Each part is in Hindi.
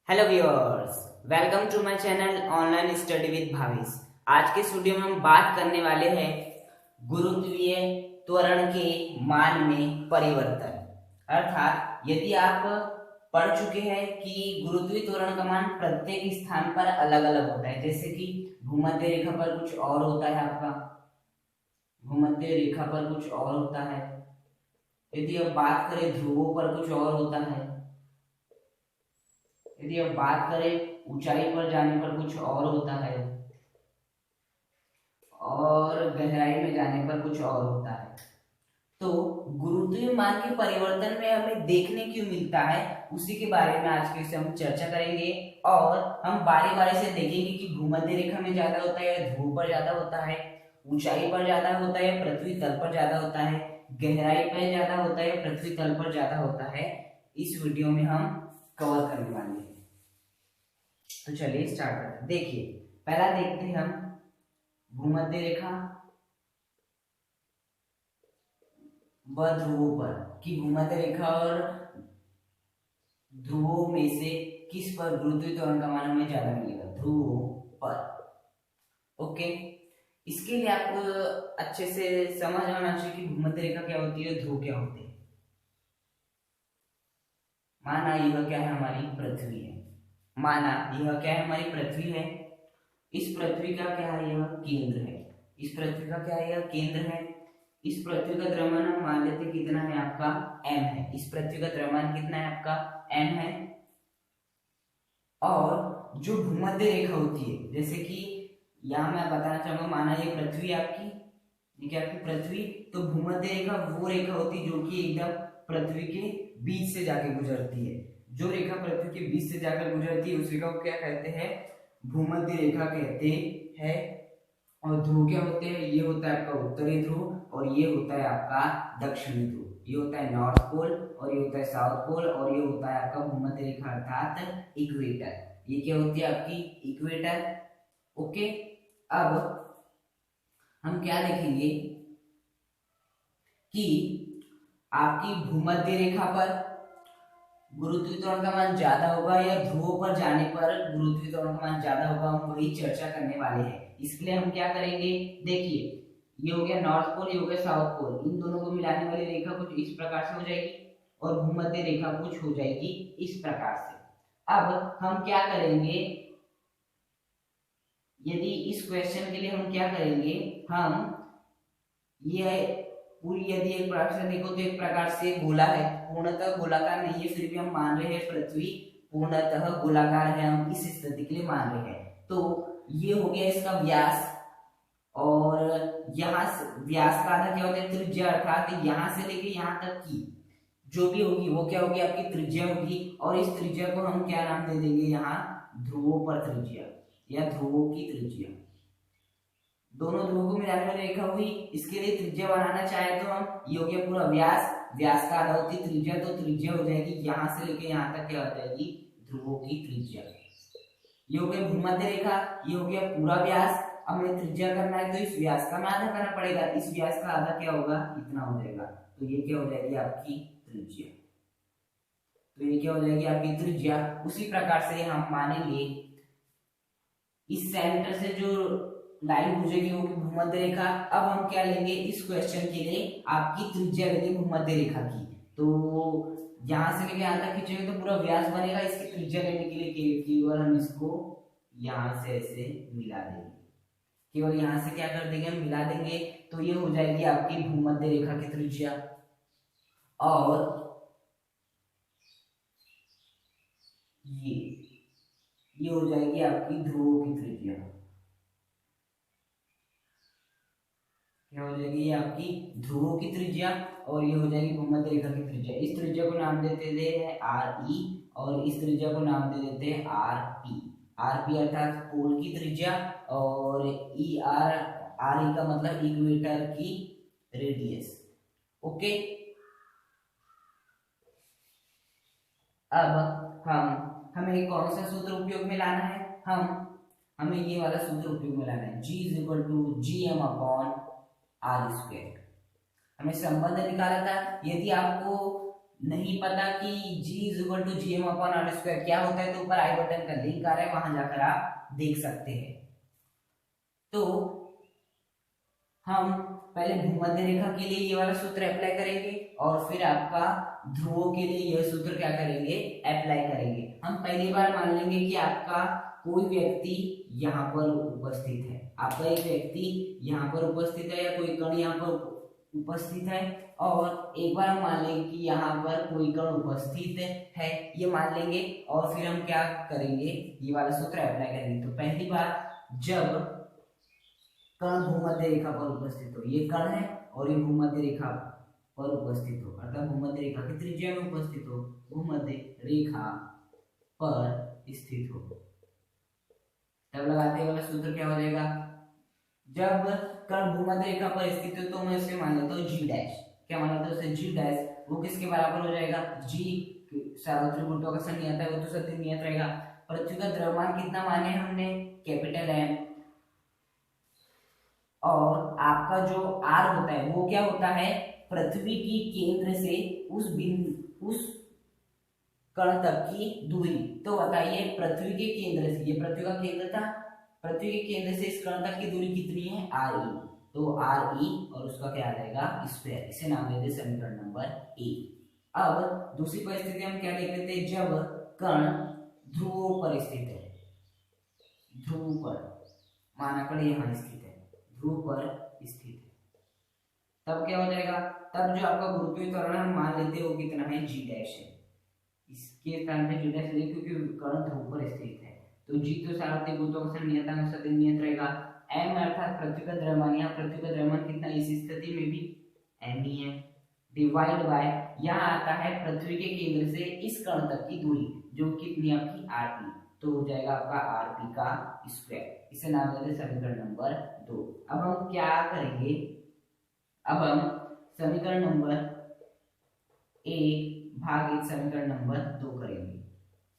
Hello viewers, welcome to my channel online study with Bhavesh. आज के इस वीडियो में हम बात करने वाले हैं गुरुत्वीय त्वरण के मान में परिवर्तन। अर्थात यदि आप पढ़ चुके हैं कि गुरुत्वीय त्वरण का मान प्रत्येक स्थान पर अलग अलग होता है, जैसे कि भूमध्य रेखा पर कुछ और होता है, आपका भूमध्य रेखा पर कुछ और होता है। यदि आप बात करें ध्रुवों पर कुछ और होता है, यदि आप बात करें ऊंचाई पर जाने पर कुछ और होता है, और गहराई में जाने पर कुछ और होता है। तो गुरुत्वीय मान के परिवर्तन में हमें देखने क्यों मिलता है, उसी के बारे में आज के हम चर्चा करेंगे। और हम बारी बारी से देखेंगे कि भूमध्य रेखा में ज्यादा होता है या ध्रुव पर ज्यादा होता है, ऊंचाई पर ज्यादा होता है या पृथ्वी तल पर ज्यादा होता है, गहराई पर ज्यादा होता है या पृथ्वी तल पर ज्यादा होता है। इस वीडियो में हम कवर करने वाले हैं। तो चलिए स्टार्ट करते हैं। देखिए, पहला देखते हैं हम भूमध्य रेखा व ध्रुवों पर कि भूमध्य रेखा और ध्रुवों में से किस पर गुरुत्वीय त्वरण का मान हमें ज्यादा मिलेगा, ध्रुवों पर। ओके, इसके लिए आपको अच्छे से समझ आना चाहिए कि भूमध्य रेखा क्या होती है, ध्रुव क्या होते हैं। माना यह क्या है, हमारी पृथ्वी है। माना यह क्या है, हमारी पृथ्वी है। इस पृथ्वी का क्या है, यह केंद्र है। इस पृथ्वी का क्या है, यह केंद्र है। इस पृथ्वी का द्रव्यमान हम मान लेते कितना है, आपका m है। इस पृथ्वी का द्रव्यमान कितना है, आपका m है। और जो भूमध्य रेखा होती है, जैसे कि यहाँ मैं बताना चाहूंगा, माना ये पृथ्वी आपकी, ये क्या आपकी पृथ्वी, तो भूमध्य रेखा वो रेखा होती है जो कि एकदम पृथ्वी के बीच से जाके गुजरती है। जो रेखा पृथ्वी के बीच से जाकर गुजरती है उस रेखा को क्या कहते हैं, भूमध्य रेखा कहते हैं। और ध्रुव क्या होते हैं, ये होता है आपका उत्तरी ध्रुव और ये होता है आपका दक्षिणी ध्रुव। ये होता है नॉर्थ पोल और ये होता है साउथ पोल और ये होता है आपका भूमध्य रेखा अर्थात इक्वेटर। ये क्या होती है, आपकी इक्वेटर। ओके, अब हम क्या देखेंगे कि आपकी भूमध्य रेखा पर गुरुत्वीय त्वरण का मान ज्यादा होगा या ध्रुवों पर जाने पर गुरुत्वीय त्वरण का मान ज्यादा होगा, हम वही चर्चा करने वाले हैं। इसके लिए हम क्या करेंगे, देखिए ये हो गया नॉर्थ पोल, ये हो गया साउथ पोल। इन दोनों को मिलाने वाली रेखा कुछ इस प्रकार से हो जाएगी और भूमध्य रेखा कुछ हो जाएगी इस प्रकार से। अब हम क्या करेंगे, यदि इस क्वेश्चन के लिए हम क्या करेंगे, हम ये पूरी यदि एक प्रकार से देखो तो एक प्रकार से गोला है, पूर्णतः गोलाकार नहीं है, फिर भी हम मान रहे हैं पृथ्वी पूर्णतः गोलाकार है, हम इस स्थिति के लिए मान रहे हैं। तो ये हो गया इसका व्यास, और यहाँ से व्यास का आधा क्या होता है, त्रिज्या। अर्थात यहाँ से लेके यहाँ तक की जो भी होगी वो क्या होगी, आपकी त्रिज्या होगी। और इस त्रिज्या को हम क्या नाम दे देंगे, यहाँ ध्रुवों पर त्रिज्या या ध्रुवों की त्रिज्या। दोनों ध्रुवों को मिलाने वाली रेखा हुई। इसके लिए त्रिज्या बनाना चाहे तो हम, ये हो गया पूरा व्यास, व्यास का आधा होती है त्रिज्या, तो त्रिज्या हो जाएगी यहाँ से लेके यहाँ तक क्या हो जाएगी, ध्रुवों की त्रिज्या। ये हो गया भूमध्य रेखा, ये हो गया पूरा व्यास। अब हमें त्रिज्या करना है तो इस व्यास का हमें आधा करना पड़ेगा, इस व्यास का आधा क्या होगा, इतना हो जाएगा। तो ये क्या हो जाएगी, आपकी त्रिज्या। तो ये क्या हो जाएगी, आपकी त्रिज्या। उसी प्रकार से हम मानेंगे इस सेंटर से जो लाइन गुजरेगी वो भूमध्य रेखा। अब हम क्या लेंगे, इस क्वेश्चन के लिए आपकी त्रिज्या लेंगे भूमध्य रेखा की। तो यहां से लेके यहां तक खींचेंगे तो पूरा व्यास बनेगा। इसकी त्रिज्या लेने के लिए केवल हम इसको यहां से ऐसे मिला देंगे, केवल यहां से क्या कर देंगे, हम मिला देंगे। तो ये हो जाएगी आपकी भूमध्य रेखा की त्रिज्या। और ये हो जाएगी आपकी ध्रुवों की त्रिज्या। क्या हो जाएगी, ये आपकी ध्रुवों की त्रिज्या और ये हो जाएगी भूमध्य रेखा की त्रिज्या। इस त्रिज्या को नाम देते हैं आर ई और इस त्रिज्या को नाम दे देते हैं आर पी। आर पी अर्थात पोल की त्रिज्या और ई आर, आर ई का मतलब इक्वेटर की रेडियस। ओके, अब हमें कौन सा सूत्र उपयोग में लाना है, हमें ये वाला सूत्र उपयोग में लाना है, G is equal to G M upon R square. हमें संबंध निकाला था। यदि आपको नहीं पता कि g is equal to G M upon R square क्या होता है, तो ऊपर आई बटन का लिंक आ रहा है, वहां जाकर आप देख सकते हैं। तो हम पहले भूमध्य रेखा के लिए ये वाला सूत्र अप्लाई करेंगे और फिर आपका ध्रुवों के लिए यह सूत्र क्या करेंगे, अप्लाई करेंगे। हम पहली बार मान लेंगे कि आपका कोई व्यक्ति यहाँ पर उपस्थित है, आपका एक व्यक्ति यहाँ पर उपस्थित है या कोई कण यहाँ पर उपस्थित है, और एक बार हम मान लेंगे कि यहाँ पर कोई कण उपस्थित है, ये मान लेंगे और फिर हम क्या करेंगे, ये वाला सूत्र अप्लाई करेंगे। तो पहली बार जब कण भूमध्य रेखा पर उपस्थित हो, ये कण है और ये भूमध्य रेखा पर उपस्थित हो, अर्थात भूमध्य रेखा की त्रिज्या में उपस्थित हो, भूमध्य रेखा पर स्थित हो, तब लगाते वाला सूत्र क्या हो जाएगा, जब कण भूमध्य रेखा पर स्थित हो तो मैं इसे मान लेता हूँ जी डैश, क्या मान लेता हूँ उसे जी डैश, वो किसके बराबर हो जाएगा, जी सार्वत्रिक गुरुत्वाकर्षण नियत है वो तो सत्य नियत रहेगा। पृथ्वी का द्रव्यमान कितना माने हमने, कैपिटल एम, और आपका जो आर होता है वो क्या होता है, पृथ्वी की केंद्र से उस कण तक की दूरी। तो बताइए पृथ्वी के केंद्र से, ये पृथ्वी का केंद्र था, पृथ्वी के केंद्र से इस कण तक की दूरी कितनी है, आर ई, तो आर ई और उसका क्या आ जाएगा स्क्वायर, इसे नाम देते समीकरण नंबर ए। अब दूसरी परिस्थिति हम क्या लिख लेते हैं, जब कण ध्रुवों पर स्थित है, ध्रुव पर माना कर यहाँ स्थित है, ध्रुव पर स्थित है, तब क्या हो जाएगा, तब जो आपका गुरुत्वीय त्वरण हम मान लेते हैं वो कितना है, जी डैश है, इसके स्थान पे जी डैश ले क्योंकि कण ध्रुव पर स्थित है। तो जी तो सार्वत्रिक गुरुत्वाकर्षण नियतांक सदैव नियत रहेगा, m अर्थात पृथ्वी का द्रव्यमान, यहाँ पृथ्वी का द्रव्यमान कितना इस स्थिति में भी m ही है, डिवाइड बाय यहाँ आता है पृथ्वी के केंद्र से इस कण तक की दूरी जो कितनी आपकी rp, तो हो जाएगा आपका rp का स्क्वायर, इसे नाम देते समीकरण नंबर 2। अब हम क्या करेंगे, अब हम समीकरण नंबर 1 भागित समीकरण नंबर 2 करेंगे।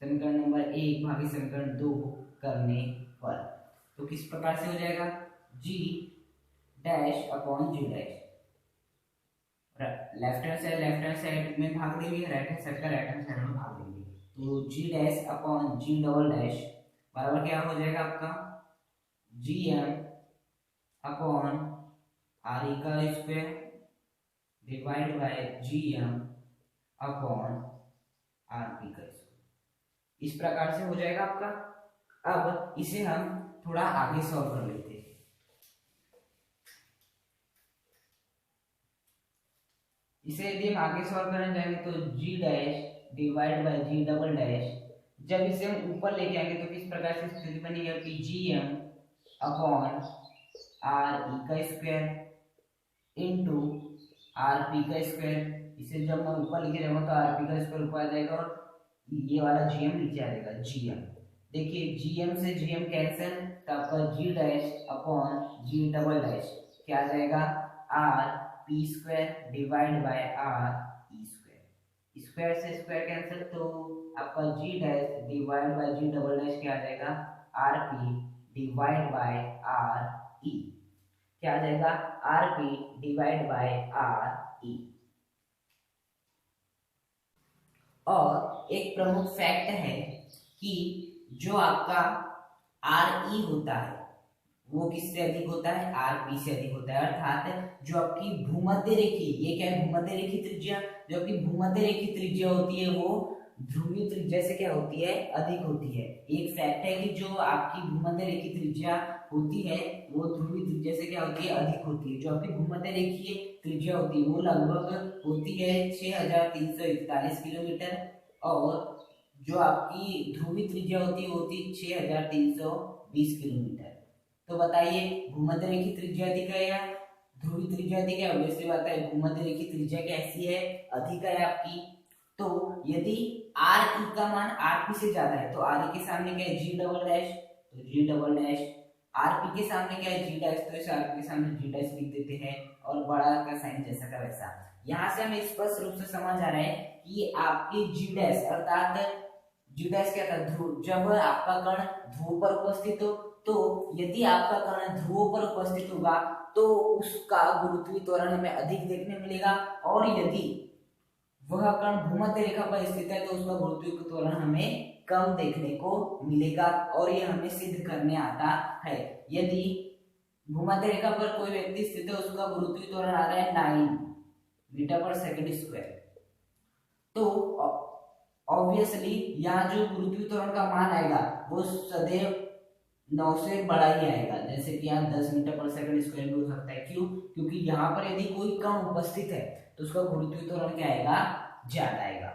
समीकरण नंबर 1 भागित समीकरण 2 करने पर तो किस प्रकार से हो जाएगा, g dash upon G dash, left hand side में भाग देंगे, राइट हैंड साइड का राइट हैंड साइड में भाग देंगे, तो G dash upon G double dash बराबर क्या हो जाएगा आपका, G M upon R E का square divide by G M upon R P का स्क्वायर, इस प्रकार से हो जाएगा आपका। अब इसे हम थोड़ा आगे सॉल्व कर लेते हैं। इसे यदि हम आगे सॉल्व करने जाएंगे तो G dash divide by G double dash, जब इसे हम ऊपर लेके आएंगे तो किस प्रकार से स्थिति बनेगी कि G M upon R E का स्क्वायर इनटू आर पी का स्क्वायर, इसे जब मैं ऊपर लेके जाऊंगा तो आर पी का स्क्वायर ऊपर आ जाएगा और ये वाला जी एम नीचे आ जाएगा, जी एम देखिए जी एम से जी एम कैंसिल, तो आपका G dash upon G double dash क्या आ जाएगा, R P square divide by R E square, square से स्क्वायर कैंसिल, तो आपका G dash divide by G double dash क्या आ जाएगा, R P divide by R E क्या आ जाएगा, R P divide by R E. और एक प्रमुख फैक्ट है कि जो आपका आर ई होता है वो किससे अधिक होता है, आर पी से अधिक होता है, अर्थात जो आपकी भूमध्य रेखी, ये क्या है भूमध्य रेखी त्रिज्या, जो आपकी भूमध्य रेखी त्रिज्या होती है वो ध्रुवीय त्रिज्या से क्या होती है, अधिक होती है। एक फैक्ट है कि जो आपकी भूमध्य रेखी त्रिज्या होती है वो ध्रुवीय त्रिज्या से क्या होती है, अधिक होती है। जो आपकी भूमध्य रेखीय त्रिज्या होती है वो लगभग होती है 6341 किलोमीटर, और जो आपकी ध्रुवीय त्रिज्या होती है 6320 किलोमीटर। तो बताइए भूमध्य रेखी त्रिज्या अधिक है या ध्रुवीय त्रिज्या अधिक है, ऑब्वियसली बात है भूमध्य रेखी त्रिज्या कैसी है, अधिक है आपकी। तो यदि आर ई का मान आर पी से ज्यादा है तो आर ई के सामने क्या है, जी डबल डैश, तो जी डबल डैश, आर पी के सामने क्या है, जी डैश, तो इस आर पी के सामने जी डैश लिख देते हैं और बड़ा का साइन जैसा का वैसा। यहाँ से हमें स्पष्ट रूप से समझ आ रहा है कि आपके जी डैश अर्थात जी डैश क्या था, ध्रुव, जब आपका कण ध्रुव पर उपस्थित हो, तो यदि आपका कण ध्रुव पर उपस्थित होगा तो उसका गुरुत्वीय त्वरण हमें अधिक देखने मिलेगा, और यदि वह कण भूमध्य रेखा पर स्थित है तो उसका गुरुत्व त्वरण हमें कम देखने को मिलेगा और ये हमें सिद्ध करने आता है। यदि भूमध्य रेखा पर कोई व्यक्ति स्थित है उसका गुरुत्व त्वरण आ रहा है 9 मीटर पर सेकंड स्क्वायर, तो ऑब्वियसली यहाँ जो गुरुत्व त्वरण का मान आएगा वो सदैव 9 से बड़ा ही आएगा। जैसे कि यहाँ 10 मीटर पर सेकंड स्क्वायर भी हो सकता है। क्यों? क्योंकि यहाँ पर यदि कोई कण उपस्थित है तो उसका गुरुत्व त्वरण क्या आएगा? ज्यादा आएगा।